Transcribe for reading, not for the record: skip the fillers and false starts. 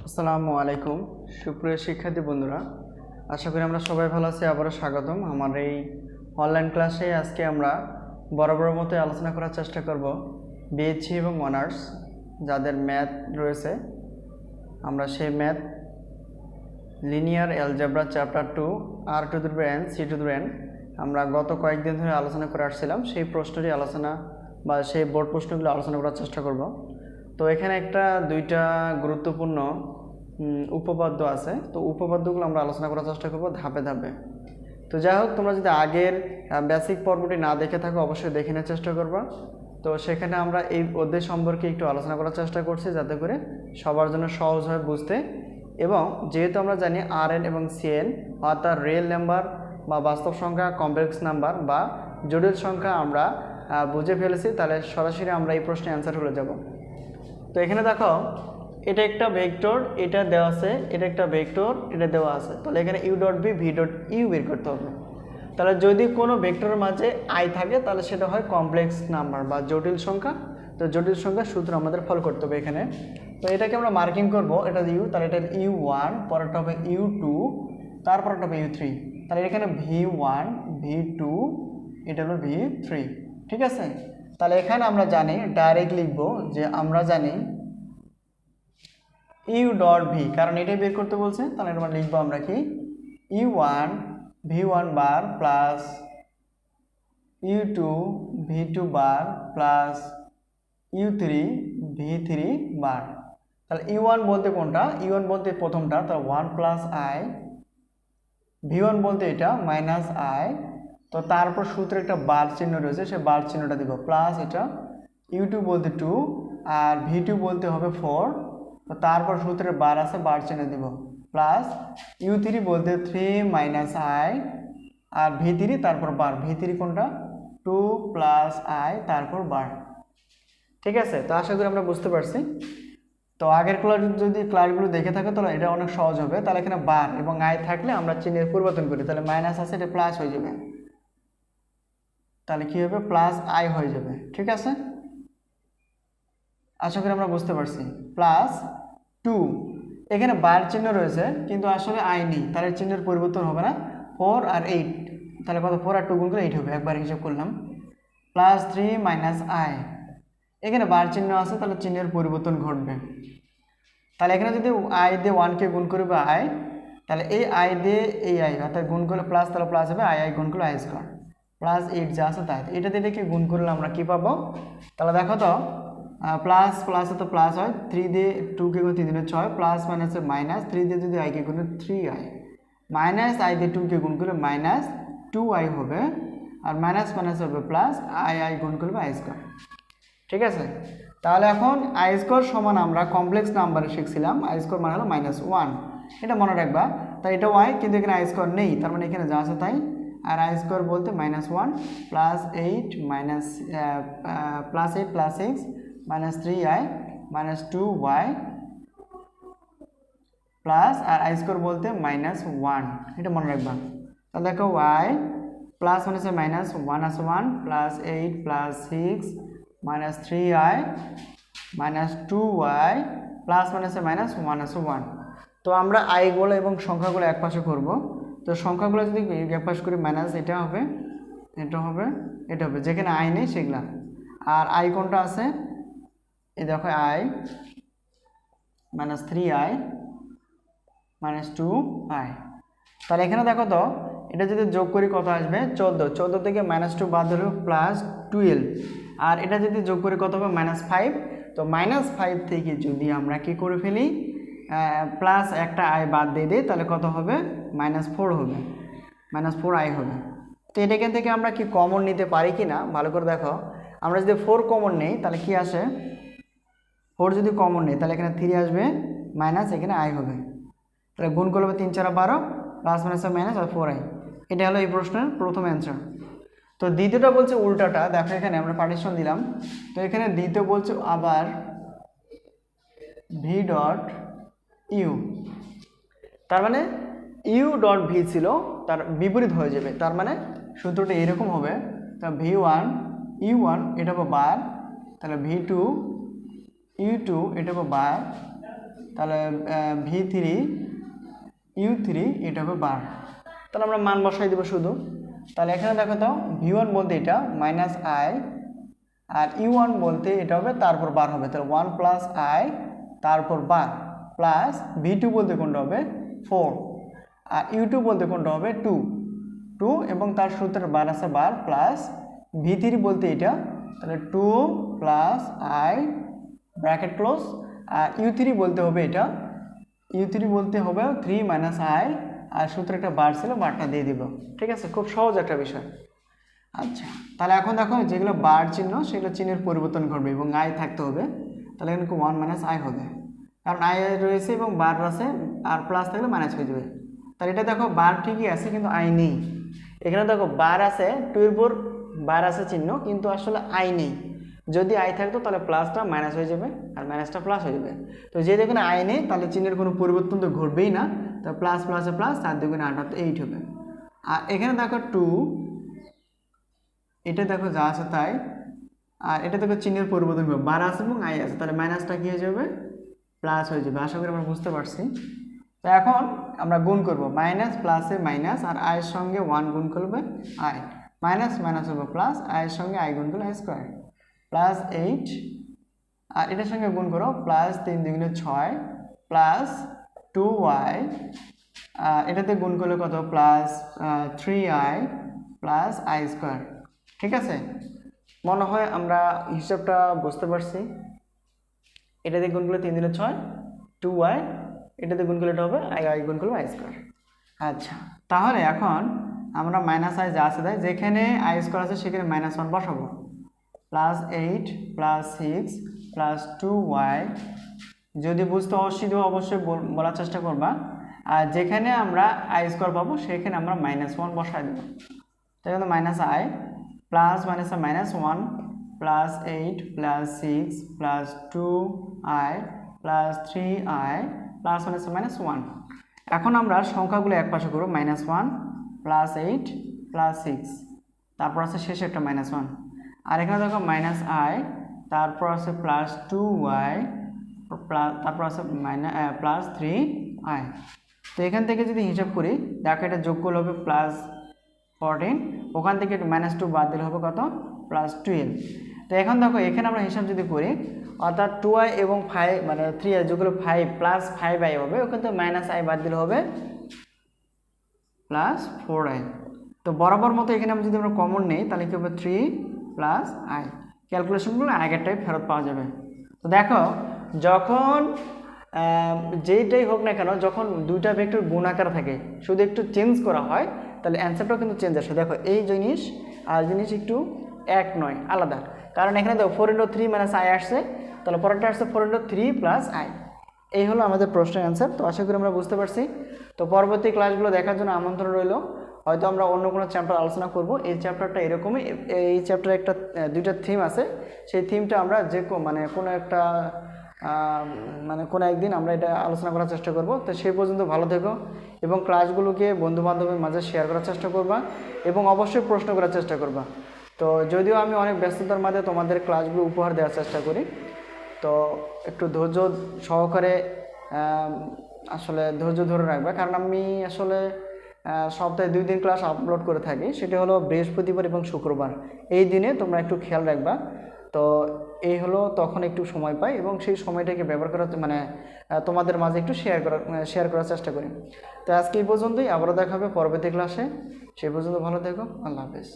আসসালামু আলাইকুম সুপ্রিয় শিক্ষার্থী বন্ধুরা, আশা করি আমরা সবাই ভালো আছি। আবারও স্বাগতম আমার এই অনলাইন ক্লাসে। আজকে আমরা বরাবরের মতো আলোচনা করার চেষ্টা করব বিএসসি এবং অনার্স যাদের ম্যাথ রয়েছে। আমরা সেই math linear algebra chapter 2 r⁴n c⁴n আমরা গত কয়েকদিন ধরে আলোচনা করে আসছিলাম। সেই প্রশ্নটি আলোচনা বা সেই বোর্ড প্রশ্নগুলো আলোচনা করার চেষ্টা করব। তো এখানে দুইটা গুরুত্বপূর্ণ উপপাদ্য আছে। তো উপপাদ্যগুলো আমরা আলোচনা করার চেষ্টা করব ধাপে ধাপে। তো যাই হোক, তোমরা যদি আগের বেসিক পর্বটি না দেখে থাকো অবশ্যই দেখে নেওয়ার চেষ্টা করবা। তো সেখানে আমরা এই অধ্যায় সম্পর্কে একটু আলোচনা করার চেষ্টা করছি যাতে করে সবার জন্য সহজ হয় বুঝতে। এবং যেহেতু আমরা জানি Rn এবং Cn অর্থাৎ রিয়েল নাম্বার বা বাস্তব সংখ্যা, কমপ্লেক্স নাম্বার বা জটিল সংখ্যা আমরা বুঝে ফেলেছি, তাহলে সরাসরি আমরা এই প্রশ্নের অ্যান্সার হয়ে যাব। তো এখানে দেখো, এটা একটা ভেক্টর, এটা দেওয়া আছে, এটা একটা ভেক্টর, এটা দেওয়া আছে। তাহলে এখানে u.v v.u বের করতে হবে। তাহলে যদি কোনো ভেক্টরের মাঝে i থাকে তাহলে সেটা হয় কমপ্লেক্স নাম্বার বা জটিল সংখ্যা। তো জটিল সংখ্যার সূত্র আমাদের ফলো করতে হবে এখানে। তো এটাকে আমরা মার্কিং করব, এটা u, তাহলে এটা u1, পরেরটা হবে u2, তারপরটা হবে u3। তাহলে এখানে v1 v2, এটা হলো v3, ঠিক আছে। তাহলে এখানে আমরা জানি ডাইরেক্ট লিখবো যে আমরা জানি u.v, কারণ এটাই বের করতে বলছে। তাহলে এটা লিখবো আমরা কি u1 v1 বার প্লাস u2 v2 বার প্লাস u3 v3 বার। তাহলে u1 বলতে কোনটা? u1 বলতে প্রথমটা, তাহলে 1 প্লাস i, v1 বলতে এটা মাইনাস i। তো তারপর সূত্রে একটা বার চিহ্ন রয়েছে, সেই বার চিহ্নটা দিব, প্লাস এটা u2 বলতে 2 আর v2 বলতে হবে 4। তো তারপর সূত্রের বার আছে, বার চিহ্ন দিব, প্লাস u3 বলতে 3 মাইনাস i আর v3 তারপর বার, v3 কোনটা 2 প্লাস i তারপর বার, ঠিক আছে। তো আশা করি আমরা বুঝতে পারছি। তো আগের ক্লাসগুলো দেখে থাকো তাহলে এটা অনেক সহজ হবে। তাহলে এখানে বার এবং i থাকলে আমরা চিহ্নের পরিবর্তন করি, তাহলে মাইনাস আছে এটা প্লাস হয়ে যাবে, তাহলে কি হবে প্লাস i হয়ে যাবে, ঠিক আছে। আশা করি আমরা বুঝতে পারছি। প্লাস 2, এখানে বার চিহ্ন রয়েছে কিন্তু আসলে i নেই, তাহলে চিহ্নের পরিবর্তন হবে না। 4 আর 8, তাহলে কত 4 আর 2 গুণ করে 8 হবে, একবার হিসাব করলাম। প্লাস 3 মাইনাস i, এখানে বার চিহ্ন আছে তাহলে চিহ্নের পরিবর্তন ঘটবে। তাহলে এখানে যদি i দিয়ে 1কে গুণ করি বা i, তাহলে এই i দিয়ে এই i অর্থাৎ গুণ করলে প্লাস, তাহলে প্লাস হবে i গুণ করলে i স্কয়ার প্লাস 8 যা আছে তাই। এটা দিয়ে এটাকে গুণ করলে আমরা কি পাবো? তাহলে দেখো তো, প্লাস প্লাসে তো প্লাস হয়, 3 দিয়ে 2কে গুণ 3 দিনে 6, প্লাস মাইনাসে মাইনাস, 3 দিয়ে যদি i কে গুণ 3i, মাইনাস i দিয়ে 2কে গুণ করলে মাইনাস 2i হবে, আর মাইনাস মাইনাস হবে প্লাস i গুণ করলে i স্কয়ার, ঠিক আছে। তাহলে এখন i স্কয়ার সমান আমরা কমপ্লেক্স নাম্বারে শিখছিলাম i স্কয়ার মানে হলো -1, এটা মনে রাখবা। তাই এটা y, কিন্তু এখানে i স্কয়ার নেই, তার মানে এখানে যা আছে তাই। আর i স্কয়ার বলতে -1 plus 8 minus plus 8 plus 6 minus 3i minus 2y plus, আর i স্কয়ার বলতে -1, এটা মনে রাখবা। তাহলে দেখো y প্লাস মানে আছে মাইনাস, 1 আছে 1 plus 8 plus 6 minus 3i minus 2y plus মানে আছে মাইনাস 1 আছে 1। তো আমরা i গুলো এবং সংখ্যাগুলো এক পাশে করব। তো সংখ্যাগুলো যদি এক পাশে করি মাইনাস এটা হবে, এটা হবে, এটা হবে, যেখানে i নেই সেগুলা। আর i কোনটা আছে? এই দেখো i minus 3i minus 2i। তাহলে এখানে দেখো তো, এটা যদি যোগ করি কত আসবে? 14, 14 থেকে -2 বাদ দিলে প্লাস 12, আর এটা যদি যোগ করি কত হবে? -5। তো -5 থেকে যদি আমরা কি করে ফেলি, প্লাস একটা i বাদ দিয়ে দিই, তাহলে কত হবে? -4 হবে, -4i হবে। তো এটা এখান থেকে আমরা কি কমন নিতে পারি কি না ভালো করে দেখো। আমরা যদি 4 কমন নেই তাহলে কি আসে? 4 যদি কমন নেই তাহলে এখানে 3 আসবে, মাইনাস এখানে i হবে, তাহলে গুণ করলে হবে 3 4 12 প্লাস মাইনাস মাইনাস আর 4i। এটা হলো এই প্রশ্নের প্রথম অ্যান্সার। তো দ্বিতীয়টা বলছে উল্টাটা, দেখো এখানে আমরা পার্টিশন দিলাম। তো এখানে দ্বিতীয় বলছে আবার v.u, তার মানে u.v ছিল, তার বিপরীত হয়ে যাবে। তার মানে সূত্রটা এরকম হবে, তা v1 u1 এটা হবে বার, তাহলে v2 u2 এটা হবে বার তাহলে v3 u3 এটা হবে বার। তাহলে আমরা মান বসাই দেবো শুধু। তাহলে এখানে দেখো তো v1 বলতে এটা মাইনাস আই, আর u1 বলতে এটা হবে তারপর বার হবে, তাহলে 1 প্লাস আই তারপর বার, প্লাস v2 বলতে কোনটা হবে 4, আর u2 বলতে কোনটা হবে 2 এবং তার সূত্রের বার আছে বার, প্লাস v3 বলতে এটা, তাহলে 2 প্লাস আই ব্র্যাকেট ক্লোজ, আর u3 বলতে হবে এটা, u3 বলতে হবে 3 মাইনাস আই, আর সূত্রে একটা বার ছিল, বারটা দিয়ে দিব। ঠিক আছে, খুব সহজ একটা বিষয়। আচ্ছা, তাহলে এখন দেখো যেগুলো বার চিহ্ন সেগুলো চিহ্নের পরিবর্তন করবে এবং আই থাকতে হবে, তাহলে এখানে 1 মাইনাস আই হবে, কারণ আই রয়েছে এবং বার আছে, আর প্লাস থাকলে মাইনাস হয়ে যাবে। তাহলে এটা দেখো বার ঠিকই আছে কিন্তু আই নেই। এখানে দেখো বার আছে, 2 এর উপর বার আছে চিহ্ন, কিন্তু আসলে আই নেই। যদি আই থাকতো তাহলে প্লাসটা মাইনাস হয়ে যাবে আর মাইনাসটা প্লাস হয়ে যাবে। তো যেহেতু এখানে আই নেই তাহলে চিহ্নের কোনো পরিবর্তন তো ঘটবেই না, তো প্লাস প্লাসে প্লাস, 4 দুগুণে 8 8 হবে। আর এখানে দেখো 2, এটা দেখো যা আছে তাই, আর এটা দেখো চিহ্নের পরিবর্তন হবে, বার আছে এবং আই আছে, তাহলে মাইনাসটা কি হয়ে যাবে প্লাস হয়ে যাবে। আশা করি আমরা বুঝতে পারছি। তো এখন আমরা গুণ করব, মাইনাস প্লাসে মাইনাস, আর আয়ের সঙ্গে 1 গুণ করবে আই, মাইনাস মাইনাস হবে প্লাস, আয়ের সঙ্গে আই গুণ করলে আই স্কোয়ার, প্লাস 8, আর এটার সঙ্গে গুণ করো, প্লাস 3 দুগুণে 6, প্লাস 2y, এটাতে গুণ করলে কত, plus 3i plus I square. ঠিক আছে, মনে হয় আমরা হিসাবটা বুঝতে পারছি। এটাতে গুণ করলে 3 দুগুণে 6, 2y, এটাতে গুণ করলে এটা হবে আই গুণ করলে আই স্কোয়ার। আচ্ছা, তাহলে এখন আমরা মাইনাস আই যা আছে তাই, যেখানে আই স্কোয়ার আছে সেখানে -1 বসাবো, প্লাস 8 প্লাস 6 প্লাস 2y। যদি বুঝতে অবশ্যই বলার চেষ্টা করবা, আর যেখানে আমরা আই স্কোয়ার পাবো সেখানে আমরা -1 বসাই দেবো। তাই জন্য মাইনাস আই প্লাস মাইনাসে -1 plus 8 plus 6 plus 2i plus 3i plus -1। এখন আমরা সংখ্যাগুলো এক পাশে করবো, -1 প্লাস 8 প্লাস 6, তারপর আছে শেষে একটা -1, আর এখানে দেখো মাইনাস আই, তারপর আছে প্লাস 2y, তারপর আছে প্লাস 3i। তো এখান থেকে যদি হিসাব করি দেখো এটা যোগ করলে হবে প্লাস 14, ওখান থেকে -2 বাদ দিলে হবে কত, প্লাস 12। তো এখন দেখো এখানে আমরা হিসাব যদি করি, অর্থাৎ 2i এবং 5 মানে 3i যোগ করলে 5 প্লাস 5i হবে, ওখান থেকে -i বাদ দিলে হবে প্লাস 4i। তো বরাবর মতো এখানে যদি আমরা কমন নেই তাহলে কি হবে 3 প্লাস আই, ক্যালকুলেশনগুলো আগেরটাই ফেরত পাওয়া যাবে। তো দেখো যখন যেইটাই হোক না কেন, যখন দুইটা ভেক্টর গুণ আকারে থাকে, শুধু একটু চেঞ্জ করা হয় তাহলে অ্যান্সারটাও কিন্তু চেঞ্জ আসে। দেখো এই জিনিস আর জিনিস একটু এক নয়, আলাদা, কারণ এখানে দেখো 4 × 3 - i আসছে, তাহলে পরেরটা আসছে 4 × 3 প্লাস আই। এই হলো আমাদের প্রশ্নের অ্যান্সার। তো আশা করি আমরা বুঝতে পারছি। তো পরবর্তী ক্লাসগুলো দেখার জন্য আমন্ত্রণ রইল। হয়তো আমরা অন্য কোনো চ্যাপ্টার আলোচনা করব। এই চ্যাপ্টারটা এরকমই, এই চ্যাপ্টারে একটা দুইটা থিম আছে, সেই থিমটা আমরা কোনো একদিন আমরা এটা আলোচনা করার চেষ্টা করব। তো সেই পর্যন্ত ভালো থেকো এবং ক্লাসগুলোকে বন্ধুবান্ধবের মাঝে শেয়ার করার চেষ্টা করবা এবং অবশ্যই প্রশ্ন করার চেষ্টা করবা। তো যদিও আমি অনেক ব্যস্ততার মাঝে তোমাদের ক্লাসগুলো উপহার দেওয়ার চেষ্টা করি, তো একটু ধৈর্য সহকারে আসলে ধৈর্য ধরে রাখবে, কারণ আমি আসলে সপ্তাহে 2 দিন ক্লাস আপলোড করে থাকি, সেটি হলো বৃহস্পতিবার এবং শুক্রবার। এই দিনে তোমরা একটু খেয়াল রাখবা। তো এই হলো তখন একটু সময় পাই এবং সেই সময়টাকে ব্যবহার করার তোমাদের মাঝে একটু শেয়ার করার চেষ্টা করি। তো আজকে এই পর্যন্তই, আবারও দেখা হবে পরবর্তী ক্লাসে। সেই পর্যন্ত ভালো থেকো, আল্লাহ হাফেজ।